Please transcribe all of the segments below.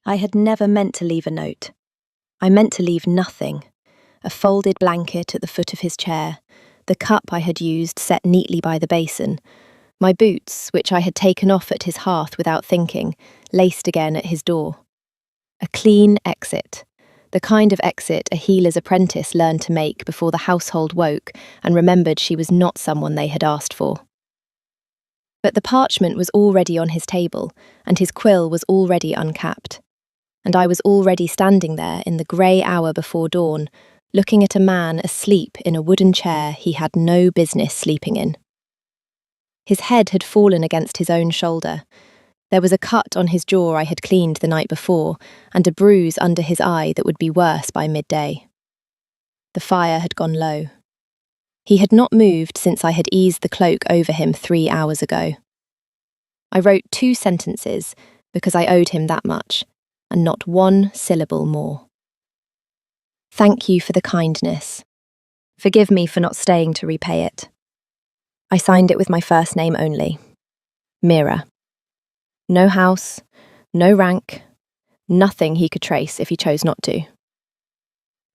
I had never meant to leave a note. I meant to leave nothing. A folded blanket at the foot of his chair, the cup I had used set neatly by the basin, my boots, which I had taken off at his hearth without thinking, laced again at his door. A clean exit, the kind of exit a healer's apprentice learned to make before the household woke and remembered she was not someone they had asked for. But the parchment was already on his table, and his quill was already uncapped. And I was already standing there in the grey hour before dawn, looking at a man asleep in a wooden chair he had no business sleeping in. His head had fallen against his own shoulder. There was a cut on his jaw I had cleaned the night before, and a bruise under his eye that would be worse by midday. The fire had gone low. He had not moved since I had eased the cloak over him 3 hours ago. I wrote 2 sentences because I owed him that much, and not 1 syllable more. Thank you for the kindness. Forgive me for not staying to repay it. I signed it with my first name only. Mira. No house, no rank, nothing he could trace if he chose not to.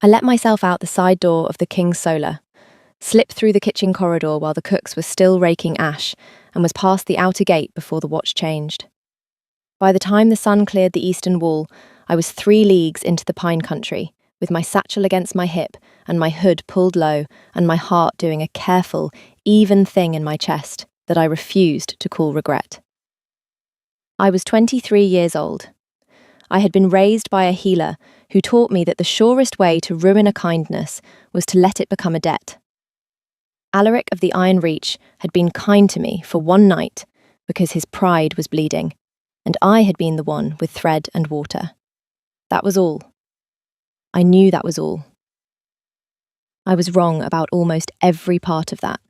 I let myself out the side door of the King's Solar, slipped through the kitchen corridor while the cooks were still raking ash, and was past the outer gate before the watch changed. By the time the sun cleared the eastern wall, I was 3 leagues into the pine country, with my satchel against my hip and my hood pulled low and my heart doing a careful, even thing in my chest that I refused to call regret. I was 23 years old. I had been raised by a healer who taught me that the surest way to ruin a kindness was to let it become a debt. Alaric of the Iron Reach had been kind to me for 1 night because his pride was bleeding, and I had been the one with thread and water. That was all. I knew that was all. I was wrong about almost every part of that,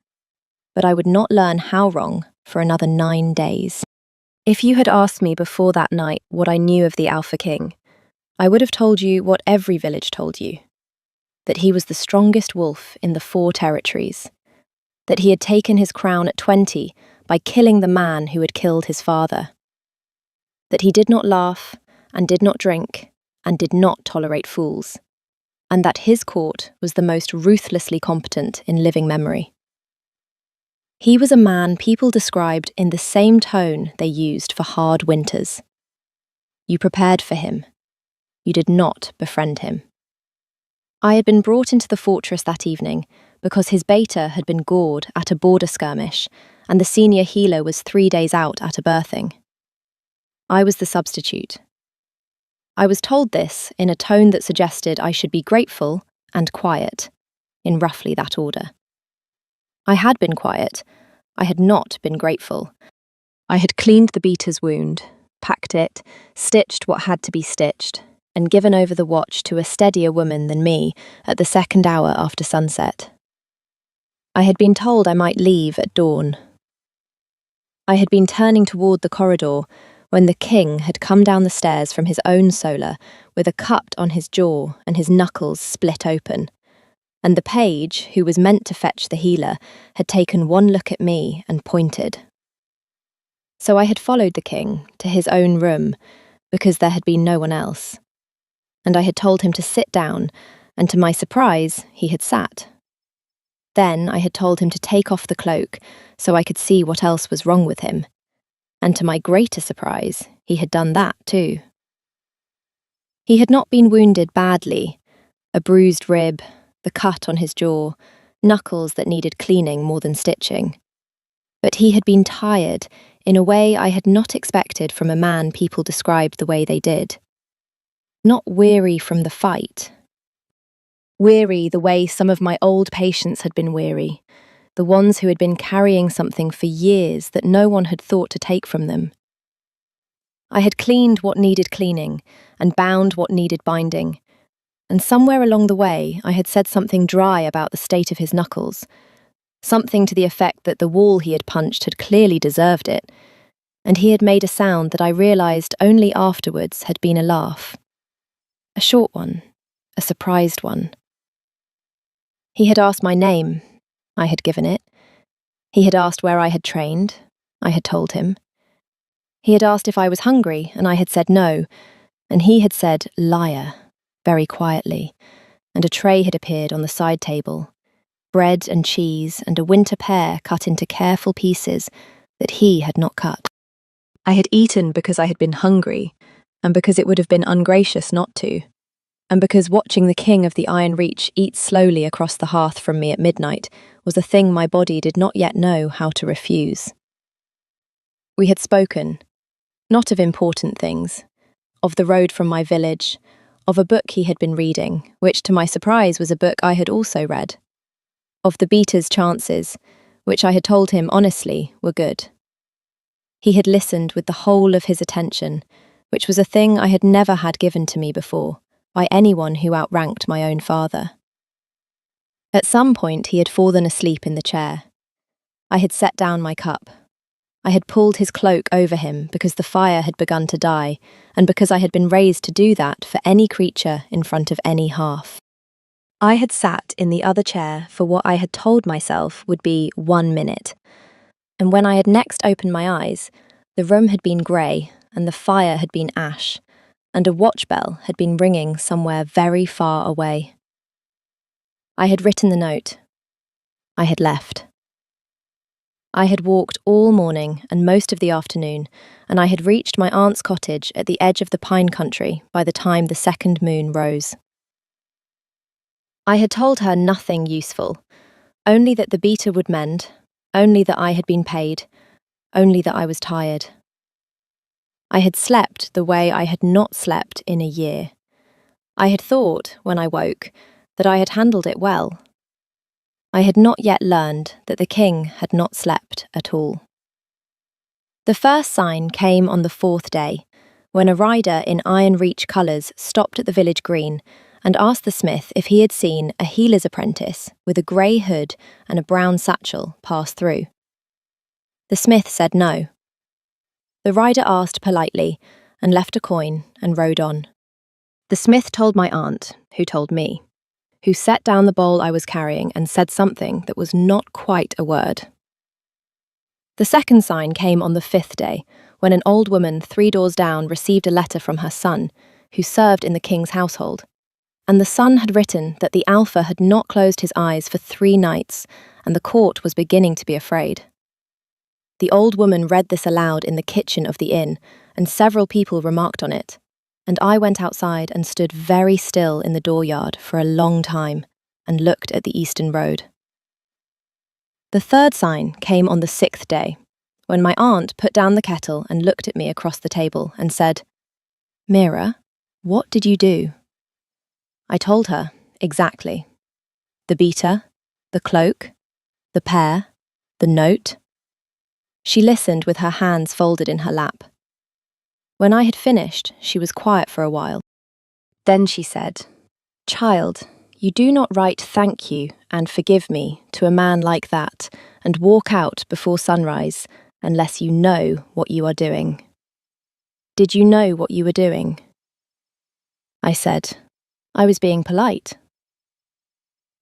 but I would not learn how wrong for another 9 days. If you had asked me before that night what I knew of the Alpha King, I would have told you what every village told you, that he was the strongest wolf in the 4 territories, that he had taken his crown at 20 by killing the man who had killed his father, that he did not laugh and did not drink and did not tolerate fools, and that his court was the most ruthlessly competent in living memory. He was a man people described in the same tone they used for hard winters. You prepared for him. You did not befriend him. I had been brought into the fortress that evening because his beta had been gored at a border skirmish, and the senior healer was 3 days out at a birthing. I was the substitute. I was told this in a tone that suggested I should be grateful and quiet, in roughly that order. I had been quiet. I had not been grateful. I had cleaned the beater's wound, packed it, stitched what had to be stitched, and given over the watch to a steadier woman than me at the 2nd hour after sunset. I had been told I might leave at dawn. I had been turning toward the corridor when the king had come down the stairs from his own solar with a cut on his jaw and his knuckles split open, and the page, who was meant to fetch the healer, had taken 1 look at me and pointed. So I had followed the king to his own room, because there had been no one else, and I had told him to sit down, and to my surprise, he had sat. Then I had told him to take off the cloak so I could see what else was wrong with him, and to my greater surprise, he had done that too. He had not been wounded badly, a bruised rib, the cut on his jaw, knuckles that needed cleaning more than stitching. But he had been tired in a way I had not expected from a man people described the way they did. Not weary from the fight. Weary the way some of my old patients had been weary, the ones who had been carrying something for years that no one had thought to take from them. I had cleaned what needed cleaning and bound what needed binding, and somewhere along the way I had said something dry about the state of his knuckles, something to the effect that the wall he had punched had clearly deserved it, and he had made a sound that I realised only afterwards had been a laugh. A short one, a surprised one. He had asked my name. I had given it. He had asked where I had trained. I had told him. He had asked if I was hungry, and I had said no, and he had said "liar" very quietly, and a tray had appeared on the side table, bread and cheese and a winter pear cut into careful pieces that he had not cut. I had eaten because I had been hungry, and because it would have been ungracious not to, and because watching the King of the Iron Reach eat slowly across the hearth from me at midnight was a thing my body did not yet know how to refuse. We had spoken, not of important things, of the road from my village, of a book he had been reading, which to my surprise was a book I had also read, of the beater's chances, which I had told him honestly were good. He had listened with the whole of his attention, which was a thing I had never had given to me before, by anyone who outranked my own father. At some point he had fallen asleep in the chair. I had set down my cup. I had pulled his cloak over him because the fire had begun to die, and because I had been raised to do that for any creature in front of any hearth. I had sat in the other chair for what I had told myself would be 1 minute, and when I had next opened my eyes, the room had been grey and the fire had been ash, and a watch bell had been ringing somewhere very far away. I had written the note. I had left. I had walked all morning and most of the afternoon, and I had reached my aunt's cottage at the edge of the pine country by the time the second moon rose. I had told her nothing useful, only that the beater would mend, only that I had been paid, only that I was tired. I had slept the way I had not slept in a year. I had thought, when I woke, that I had handled it well. I had not yet learned that the king had not slept at all. The first sign came on the 4th day, when a rider in Iron Reach colours stopped at the village green and asked the smith if he had seen a healer's apprentice with a grey hood and a brown satchel pass through. The smith said no. The rider asked politely and left a coin and rode on. The smith told my aunt, who told me, who set down the bowl I was carrying and said something that was not quite a word. The second sign came on the 5th day, when an old woman 3 doors down received a letter from her son, who served in the king's household, and the son had written that the Alpha had not closed his eyes for 3 nights, and the court was beginning to be afraid. The old woman read this aloud in the kitchen of the inn, and several people remarked on it, and I went outside and stood very still in the dooryard for a long time and looked at the eastern road. The third sign came on the 6th day, when my aunt put down the kettle and looked at me across the table and said, "Mira, what did you do?" I told her, exactly. The beater, the cloak, the pear, the note. She listened with her hands folded in her lap. When I had finished, she was quiet for a while. Then she said, "Child, you do not write thank you and forgive me to a man like that and walk out before sunrise unless you know what you are doing. Did you know what you were doing?" I said, "I was being polite."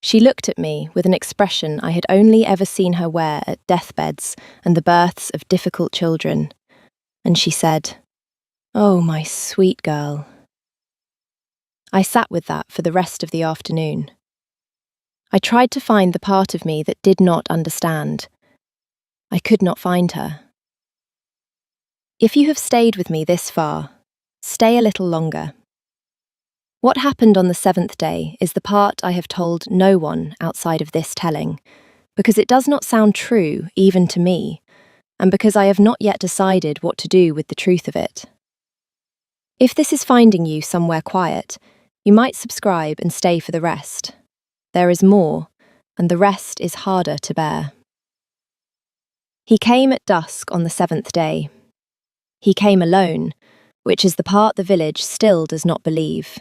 She looked at me with an expression I had only ever seen her wear at deathbeds and the births of difficult children, and she said, "Oh, my sweet girl." I sat with that for the rest of the afternoon. I tried to find the part of me that did not understand. I could not find her. If you have stayed with me this far, stay a little longer. What happened on the 7th day is the part I have told no one outside of this telling, because it does not sound true even to me, and because I have not yet decided what to do with the truth of it. If this is finding you somewhere quiet, you might subscribe and stay for the rest. There is more, and the rest is harder to bear. He came at dusk on the 7th day. He came alone, which is the part the village still does not believe.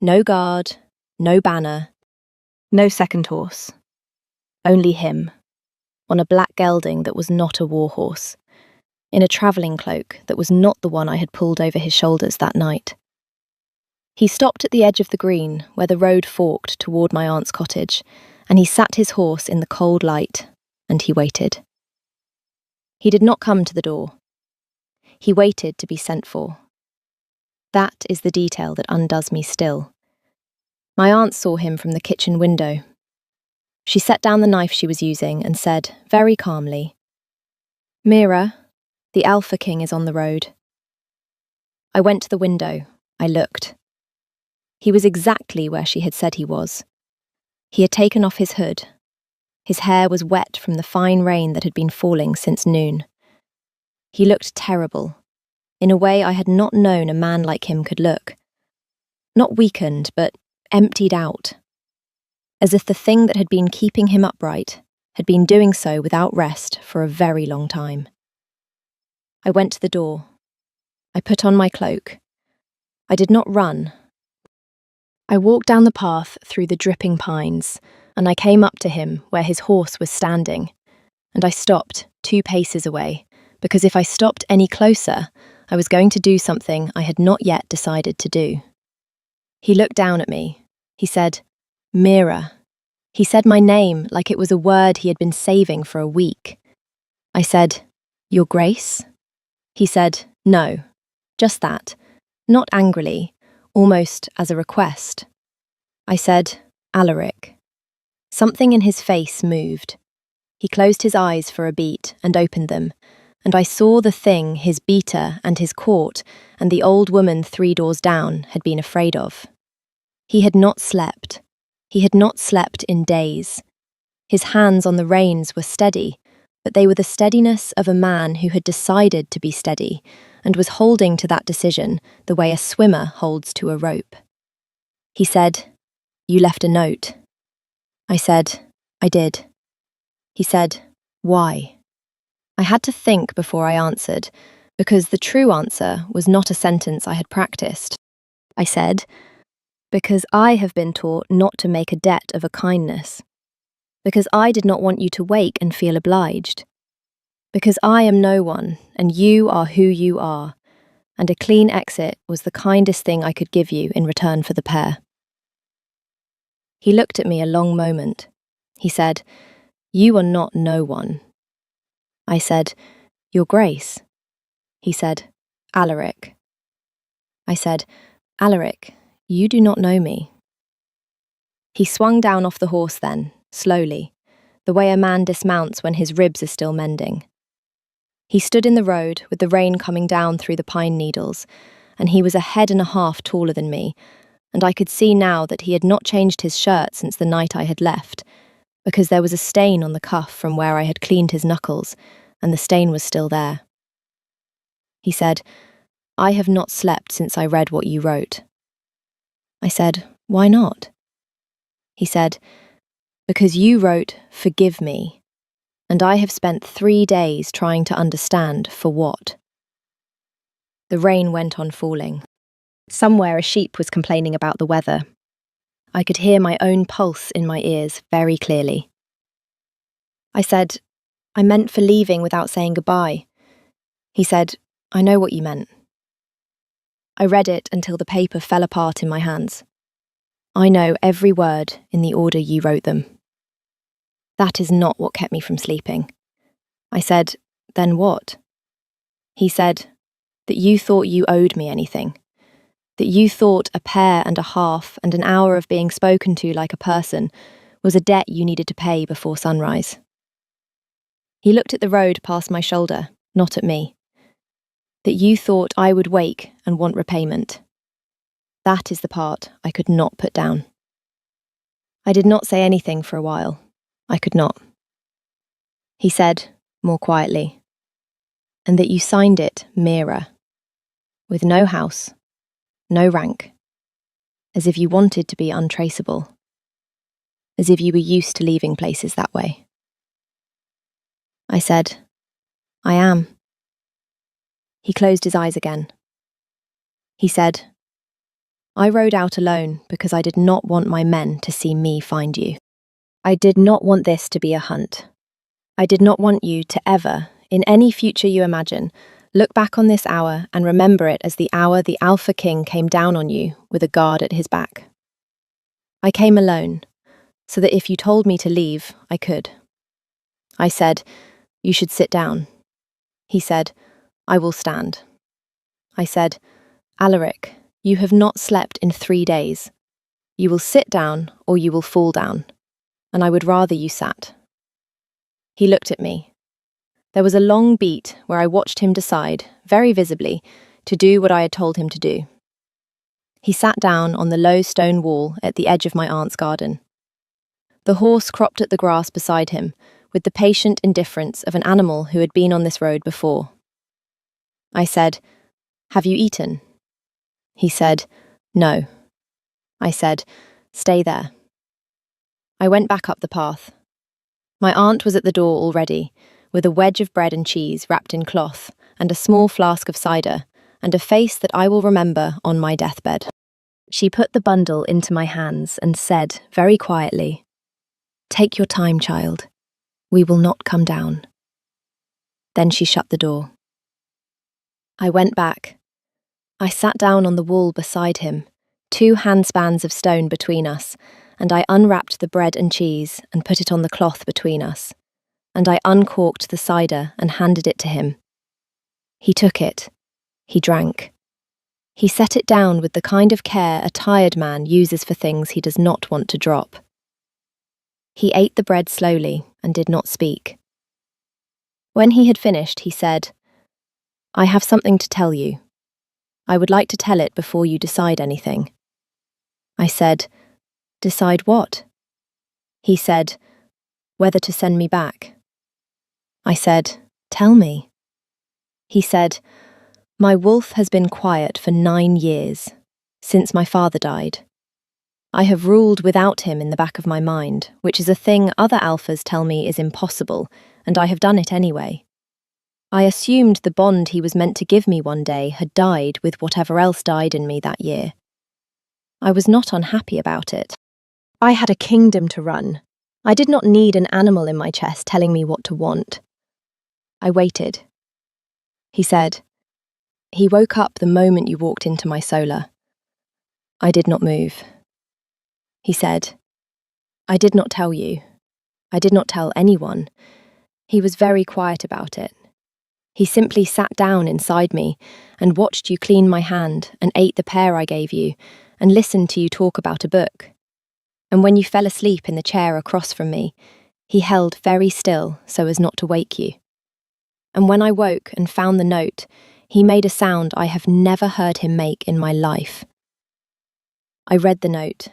No guard, no banner, no second horse. Only him, on a black gelding that was not a war horse, in a travelling cloak that was not the one I had pulled over his shoulders that night. He stopped at the edge of the green where the road forked toward my aunt's cottage, and he sat his horse in the cold light, and he waited. He did not come to the door. He waited to be sent for. That is the detail that undoes me still. My aunt saw him from the kitchen window. She set down the knife she was using and said, very calmly, "Mira, the Alpha King is on the road." I went to the window. I looked. He was exactly where she had said he was. He had taken off his hood. His hair was wet from the fine rain that had been falling since noon. He looked terrible, in a way I had not known a man like him could look. Not weakened, but emptied out. As if the thing that had been keeping him upright had been doing so without rest for a very long time. I went to the door. I put on my cloak. I did not run. I walked down the path through the dripping pines, and I came up to him where his horse was standing, and I stopped 2 paces away, because if I stopped any closer, I was going to do something I had not yet decided to do. He looked down at me. He said, "Mira." He said my name like it was a word he had been saving for a week. I said, "Your Grace?" He said, "No, just that," not angrily, almost as a request. I said, "Alaric." Something in his face moved. He closed his eyes for a beat and opened them, and I saw the thing his beater and his court and the old woman 3 doors down had been afraid of. He had not slept. He had not slept in days. His hands on the reins were steady, but they were the steadiness of a man who had decided to be steady and was holding to that decision the way a swimmer holds to a rope. He said, "You left a note." I said, "I did." He said, "Why?" I had to think before I answered, because the true answer was not a sentence I had practiced. I said, "Because I have been taught not to make a debt of a kindness. Because I did not want you to wake and feel obliged. Because I am no one, and you are who you are, and a clean exit was the kindest thing I could give you in return for the pair." He looked at me a long moment. He said, "You are not no one." I said, "Your Grace." He said, "Alaric." I said, "Alaric, you do not know me." He swung down off the horse then, slowly, the way a man dismounts when his ribs are still mending. He stood in the road with the rain coming down through the pine needles, and he was a head and a half taller than me, and I could see now that he had not changed his shirt since the night I had left, because there was a stain on the cuff from where I had cleaned his knuckles, and the stain was still there. He said, "I have not slept since I read what you wrote." I said, "Why not?" He said, "Because you wrote, 'Forgive me,' and I have spent 3 days trying to understand for what." The rain went on falling. Somewhere a sheep was complaining about the weather. I could hear my own pulse in my ears very clearly. I said, "I meant for leaving without saying goodbye." He said, "I know what you meant." I read it until the paper fell apart in my hands. "I know every word in the order you wrote them." That is not what kept me from sleeping. I said, "Then what?" He said, "That you thought you owed me anything. That you thought a pair and a half and an hour of being spoken to like a person was a debt you needed to pay before sunrise." He looked at the road past my shoulder, not at me. "That you thought I would wake and want repayment. That is the part I could not put down." I did not say anything for a while. I could not. He said, more quietly, "And that you signed it, Mira, with no house, no rank, as if you wanted to be untraceable, as if you were used to leaving places that way." I said, "I am." He closed his eyes again. He said, "I rode out alone because I did not want my men to see me find you. I did not want this to be a hunt. I did not want you to ever, in any future you imagine, look back on this hour and remember it as the hour the Alpha King came down on you with a guard at his back. I came alone, so that if you told me to leave, I could." I said, "You should sit down." He said, "I will stand." I said, "Alaric, You have not slept in 3 days. You will sit down or you will fall down, and I would rather you sat. He looked at me. There was a long beat where I watched him decide, very visibly, to do what I had told him to do. He sat down on the low stone wall at the edge of my aunt's garden. The horse cropped at the grass beside him, with the patient indifference of an animal who had been on this road before. I said, "Have you eaten?" He said, "No." I said, "Stay there." I went back up the path. My aunt was at the door already, with a wedge of bread and cheese wrapped in cloth, and a small flask of cider, and a face that I will remember on my deathbed. She put the bundle into my hands and said, very quietly, "Take your time, child. We will not come down." Then she shut the door. I went back. I sat down on the wall beside him, 2 handspans of stone between us, and I unwrapped the bread and cheese and put it on the cloth between us, and I uncorked the cider and handed it to him. He took it. He drank. He set it down with the kind of care a tired man uses for things he does not want to drop. He ate the bread slowly and did not speak. When he had finished, he said, "I have something to tell you. I would like to tell it before you decide anything." I said, "Decide what?" He said, "Whether to send me back." I said, "Tell me." He said, "My wolf has been quiet for 9 years, since my father died. I have ruled without him in the back of my mind, which is a thing other alphas tell me is impossible, and I have done it anyway. I assumed the bond he was meant to give me one day had died with whatever else died in me that year. I was not unhappy about it. I had a kingdom to run. I did not need an animal in my chest telling me what to want. I waited. He said, "He woke up the moment you walked into my solar." I did not move. He said, "I did not tell you. I did not tell anyone." He was very quiet about it. He simply sat down inside me and watched you clean my hand and ate the pear I gave you and listened to you talk about a book. And when you fell asleep in the chair across from me, he held very still so as not to wake you. And when I woke and found the note, he made a sound I have never heard him make in my life. I read the note.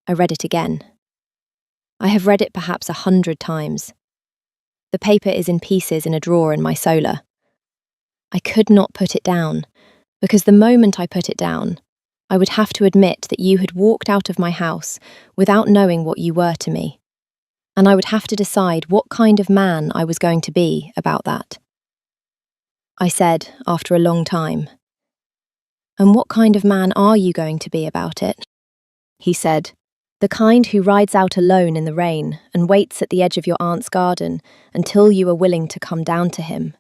I read it again. I have read it perhaps 100 times. The paper is in pieces in a drawer in my solar. I could not put it down, because the moment I put it down, I would have to admit that you had walked out of my house without knowing what you were to me, and I would have to decide what kind of man I was going to be about that. I said, after a long time, "And what kind of man are you going to be about it?" He said, "The kind who rides out alone in the rain and waits at the edge of your aunt's garden until you are willing to come down to him.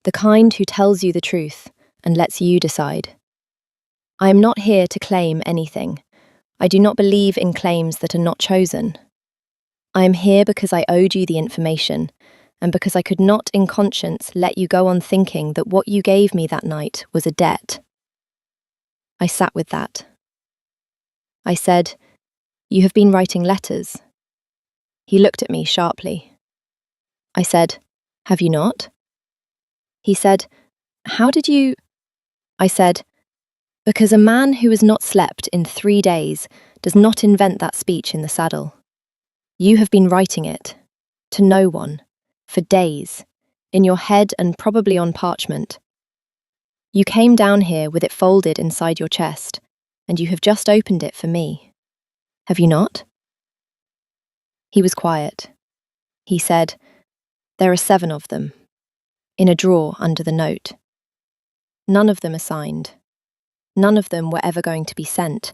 The kind who tells you the truth and lets you decide. I am not here to claim anything. I do not believe in claims that are not chosen. I am here because I owed you the information, and because I could not in conscience let you go on thinking that what you gave me that night was a debt." I sat with that. I said, "You have been writing letters." He looked at me sharply. I said, "Have you not?" He said, "How did you—" I said, "Because a man who has not slept in 3 days does not invent that speech in the saddle. You have been writing it, to no one, for days, in your head and probably on parchment. You came down here with it folded inside your chest, and you have just opened it for me. Have you not?" He was quiet. He said, "There are 7 of them, in a drawer under the note. None of them are signed. None of them were ever going to be sent.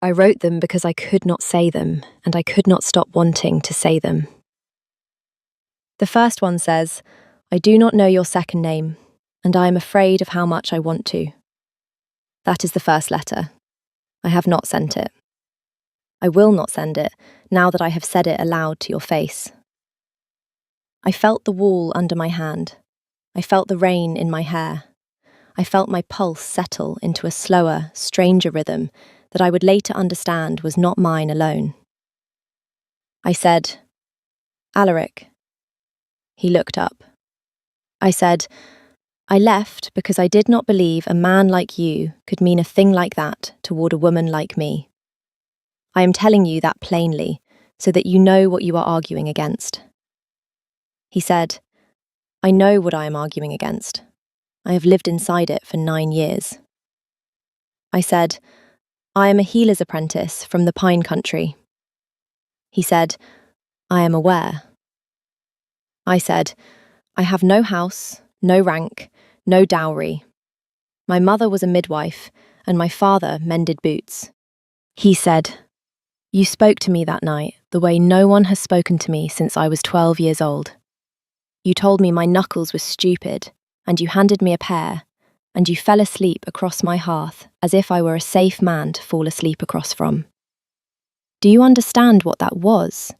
I wrote them because I could not say them, and I could not stop wanting to say them. The first one says, 'I do not know your second name, and I am afraid of how much I want to.' That is the first letter. I have not sent it. I will not send it, now that I have said it aloud to your face. I felt the wall under my hand. I felt the rain in my hair. I felt my pulse settle into a slower, stranger rhythm that I would later understand was not mine alone. I said, "Alaric." He looked up. I said, "I left because I did not believe a man like you could mean a thing like that toward a woman like me. I am telling you that plainly, so that you know what you are arguing against." He said, "I know what I am arguing against. I have lived inside it for 9 years." I said, "I am a healer's apprentice from the Pine Country." He said, "I am aware." I said, "I have no house, no rank, no dowry. My mother was a midwife, and my father mended boots." He said, "You spoke to me that night the way no one has spoken to me since I was 12 years old. You told me my knuckles were stupid, and you handed me a pair, and you fell asleep across my hearth as if I were a safe man to fall asleep across from. Do you understand what that was?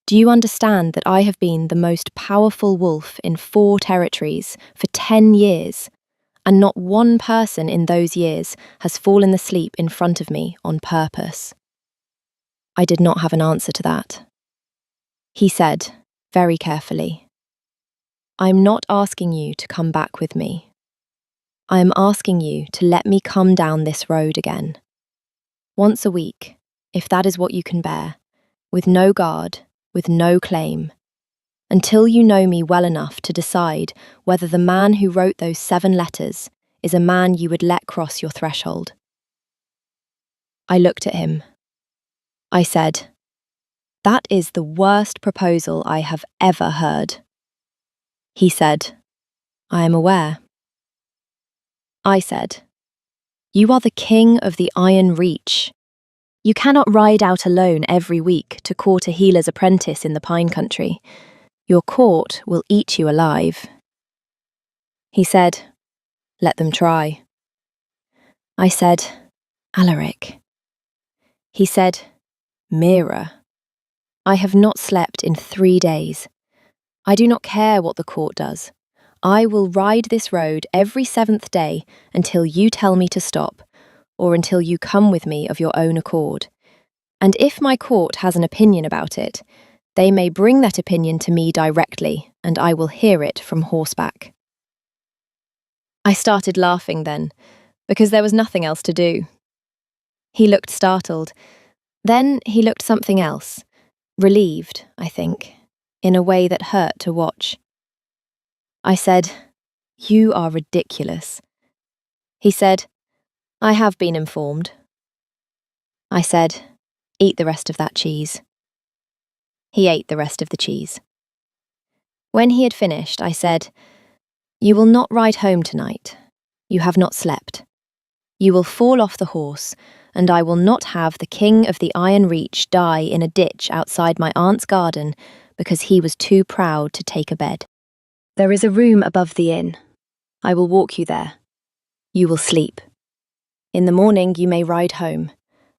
Do you understand that I have been the most powerful wolf in 4 territories for 10 years, and not one person in those years has fallen asleep in front of me on purpose?" I did not have an answer to that. He said, very carefully, "I am not asking you to come back with me. I am asking you to let me come down this road again. Once a week, if that is what you can bear, with no guard, with no claim, until you know me well enough to decide whether the man who wrote those 7 letters is a man you would let cross your threshold." I looked at him. I said, "That is the worst proposal I have ever heard." He said, "I am aware." I said, "You are the king of the Iron Reach. You cannot ride out alone every week to court a healer's apprentice in the Pine Country. Your court will eat you alive." He said, "Let them try." I said, "Alaric." He said, "Mira, I have not slept in 3 days. I do not care what the court does. I will ride this road every 7th day until you tell me to stop, or until you come with me of your own accord. And if my court has an opinion about it, they may bring that opinion to me directly, and I will hear it from horseback." I started laughing then, because there was nothing else to do. He looked startled. Then he looked something else, relieved, I think, in a way that hurt to watch. I said, "You are ridiculous." He said, "I have been informed." I said, "Eat the rest of that cheese." He ate the rest of the cheese. When he had finished, I said, "You will not ride home tonight. You have not slept. You will fall off the horse, and I will not have the king of the Iron Reach die in a ditch outside my aunt's garden because he was too proud to take a bed. There is a room above the inn. I will walk you there. You will sleep. In the morning you may ride home,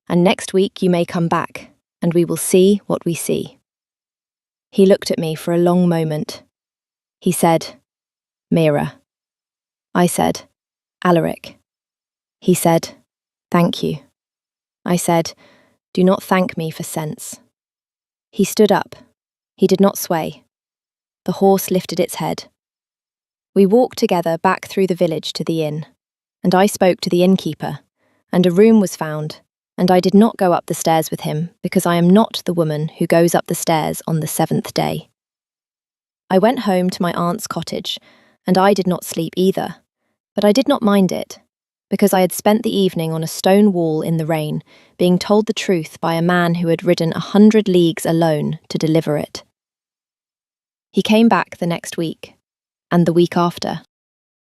and next week you may come back, and we will see what we see." He looked at me for a long moment. He said, "Mira." I said, "Alaric." He said, "Thank you." I said, "Do not thank me for sense." He stood up. He did not sway. The horse lifted its head. We walked together back through the village to the inn, and I spoke to the innkeeper, and a room was found, and I did not go up the stairs with him because I am not the woman who goes up the stairs on the 7th day. I went home to my aunt's cottage, and I did not sleep either, but I did not mind it, because I had spent the evening on a stone wall in the rain, being told the truth by a man who had ridden 100 leagues alone to deliver it. He came back the next week, and the week after.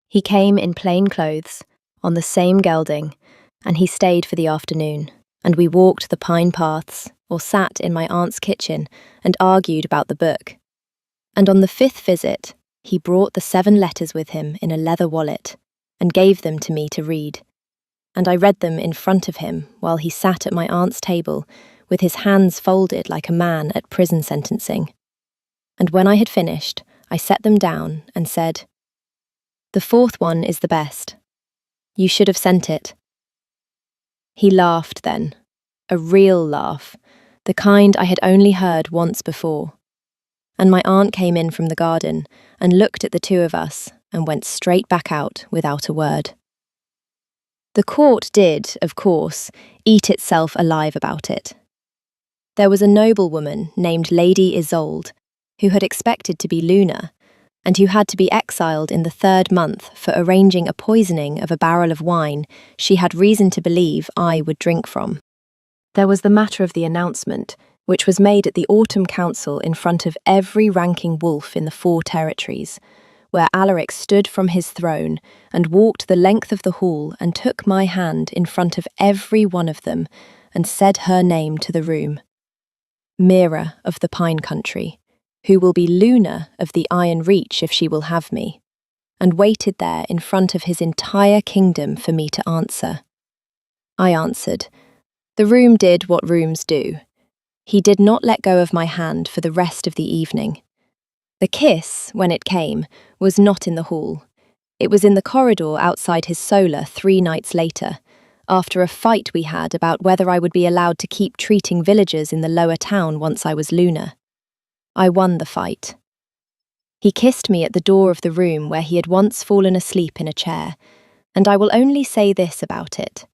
He came in plain clothes, on the same gelding, and he stayed for the afternoon, and we walked the pine paths, or sat in my aunt's kitchen and argued about the book. And on the 5th visit, he brought the 7 letters with him in a leather wallet, and gave them to me to read. And I read them in front of him while he sat at my aunt's table, with his hands folded like a man at prison sentencing. And when I had finished, I set them down and said, "The 4th one is the best. You should have sent it." He laughed then, a real laugh, the kind I had only heard once before. And my aunt came in from the garden and looked at the two of us and went straight back out without a word. The court did, of course, eat itself alive about it. There was a noblewoman named Lady Isolde, who had expected to be Luna, and who had to be exiled in the 3rd month for arranging a poisoning of a barrel of wine she had reason to believe I would drink from. There was the matter of the announcement, which was made at the Autumn Council in front of every ranking wolf in the 4 territories, where Alaric stood from his throne and walked the length of the hall and took my hand in front of every one of them and said her name to the room. Mira of the Pine Country, who will be Luna of the Iron Reach if she will have me, and waited there in front of his entire kingdom for me to answer. I answered. The room did what rooms do. He did not let go of my hand for the rest of the evening. The kiss, when it came, was not in the hall. It was in the corridor outside his solar 3 nights later, after a fight we had about whether I would be allowed to keep treating villagers in the lower town once I was Luna. I won the fight. He kissed me at the door of the room where he had once fallen asleep in a chair, and I will only say this about it.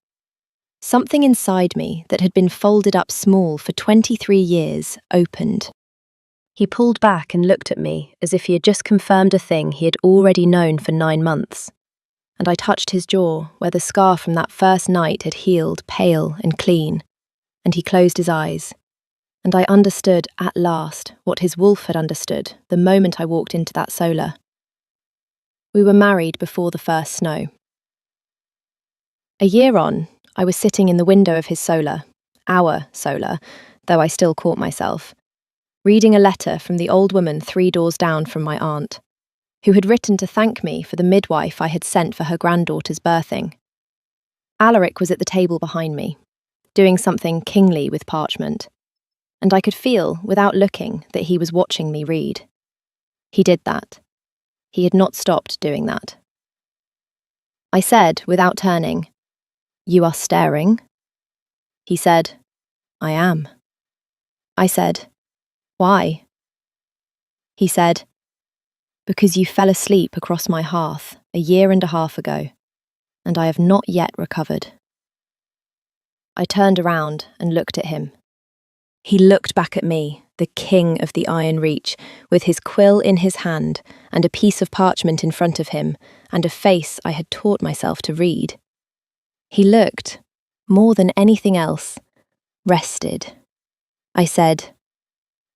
Something inside me that had been folded up small for 23 years opened. He pulled back and looked at me as if he had just confirmed a thing he had already known for 9 months, and I touched his jaw where the scar from that first night had healed pale and clean, and he closed his eyes. And I understood at last what his wolf had understood the moment I walked into that solar. We were married before the first snow. A year on, I was sitting in the window of his solar, our solar, though I still caught myself, reading a letter from the old woman 3 doors down from my aunt, who had written to thank me for the midwife I had sent for her granddaughter's birthing. Alaric was at the table behind me, doing something kingly with parchment, and I could feel, without looking, that he was watching me read. He did that. He had not stopped doing that. I said, without turning, "You are staring?" He said, "I am." I said, "Why?" He said, "Because you fell asleep across my hearth 1.5 years ago, and I have not yet recovered." I turned around and looked at him. He looked back at me, the king of the Iron Reach, with his quill in his hand and a piece of parchment in front of him and a face I had taught myself to read. He looked, more than anything else, rested. I said,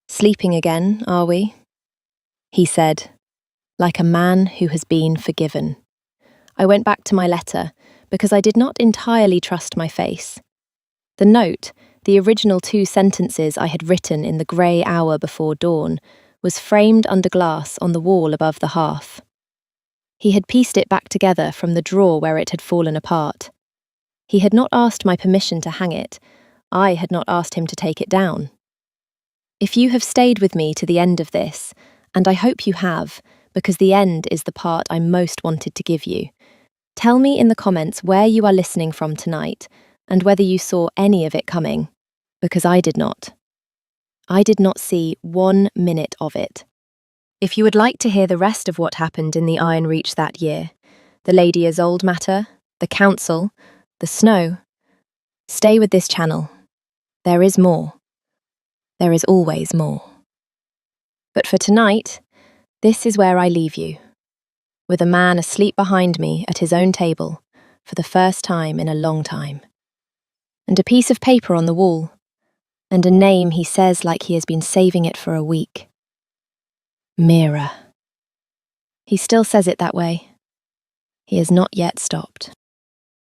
"Sleeping again, are we?" He said, "Like a man who has been forgiven." I went back to my letter because I did not entirely trust my face. The note, the original 2 sentences I had written in the grey hour before dawn, was framed under glass on the wall above the hearth. He had pieced it back together from the drawer where it had fallen apart. He had not asked my permission to hang it. I had not asked him to take it down. If you have stayed with me to the end of this, and I hope you have, because the end is the part I most wanted to give you, tell me in the comments where you are listening from tonight, and whether you saw any of it coming, because I did not. I did not see 1 minute of it. If you would like to hear the rest of what happened in the Iron Reach that year, the Lady Isolde matter, the council, the snow, stay with this channel. There is more. There is always more. But for tonight, this is where I leave you, with a man asleep behind me at his own table for the first time in a long time, and a piece of paper on the wall, and a name he says like he has been saving it for a week. Mira. He still says it that way. He has not yet stopped.